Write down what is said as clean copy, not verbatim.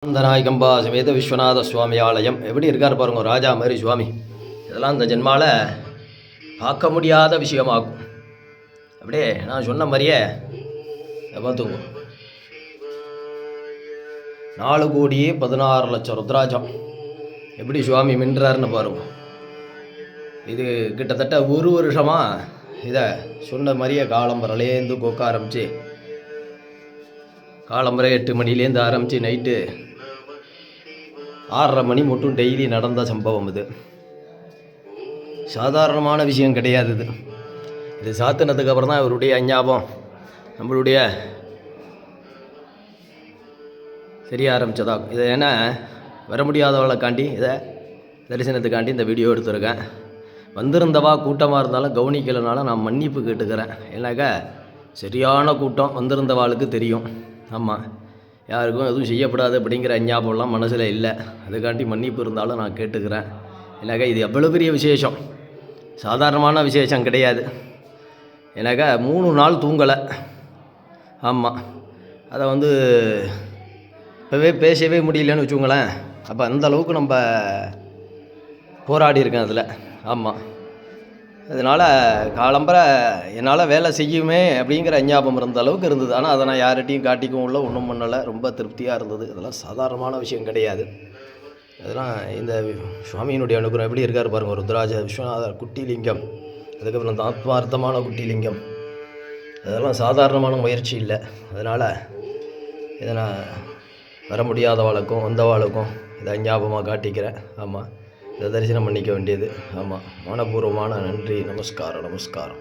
நாயகம்பா சமேத விஸ்வநாத சுவாமி ஆலயம் எப்படி இருக்கார் பாருங்க, ராஜா மாதிரி சுவாமி. இதெல்லாம் இந்த ஜென்மாவில் பார்க்க முடியாத விஷயமாகும். அப்படியே நான் சொன்ன மாதிரியே பார்த்துங்க, 4,16,00,000 ருத்ராஜம் எப்படி சுவாமி மின்றாருன்னு பாருங்க. இது கிட்டத்தட்ட ஒரு வருஷமாக இதை சொன்ன மாதிரியே காலம்பரலேருந்து கொக்க ஆரம்பித்து, காலம்பரை 8 மணிலேருந்து ஆரம்பித்து நைட்டு 6:30 மணி மட்டும் டெய்லி நடந்த சம்பவம். இது சாதாரணமான விஷயம் கிடையாது. இது சாத்தினதுக்கு அப்புறம் தான் இவருடைய அஞ்ஞாபம் நம்மளுடைய தெரிய ஆரம்பித்ததாகும். இதை ஏன்னா வர முடியாதவளைக்காண்டி இதை தரிசனத்துக்காண்டி இந்த வீடியோ எடுத்துருக்கேன். வந்திருந்தவா கூட்டமாக இருந்தாலும் கவனிக்கலைனால நான் மன்னிப்பு கேட்டுக்கிறேன். ஏன்னாக்கா சரியான கூட்டம் வந்திருந்தவாளுக்கு தெரியும். ஆமாம், யாருக்கும் எதுவும் செய்யப்படாது அப்படிங்கிற ஞாபகம்லாம் மனசில் இல்லை. அதுக்காண்டி மன்னிப்பு இருந்தாலும் நான் கேட்டுக்கிறேன். ஏன்னாக்கா இது எவ்வளோ பெரிய விசேஷம், சாதாரணமான விசேஷம் கிடையாது. ஏன்னாக்கா 3 நாள் தூங்கலை. ஆமாம், அதை இப்போவே பேசவே முடியலன்னு வச்சுக்கோங்களேன். அப்போ அந்தளவுக்கு நம்ம போராடி இருக்கேன் அதில். ஆமாம், அதனால் காலம்பரை என்னால் வேலை செய்யுமே அப்படிங்கிற ஞாபகம் இருந்த அளவுக்கு இருந்தது. ஆனால் அதை நான் யார்கிட்டையும் காட்டிக்கவும் இல்லை, ஒன்றும் பண்ணலை. ரொம்ப திருப்தியாக இருந்தது. இதெல்லாம் சாதாரணமான விஷயம் கிடையாது. அதெல்லாம் இந்த சுவாமியினுடைய அனுகிரகம் எப்படி இருக்கார் பாருங்கள். ருத்ராஜ விஸ்வநாதர் குட்டிலிங்கம், அதுக்கப்புறம் இந்த ஆத்மார்த்தமான குட்டிலிங்கம், அதெல்லாம் சாதாரணமான முயற்சி இல்லை. அதனால் இதை நான் வர முடியாதவாளுக்கும் வந்தவாளுக்கும் இதை ஞாபகமாக காட்டிக்கிறேன். ஆமாம், இதை தரிசனம் பண்ணிக்க வேண்டியது. ஆமாம், மனப்பூர்வமான நன்றி. நமஸ்காரம்.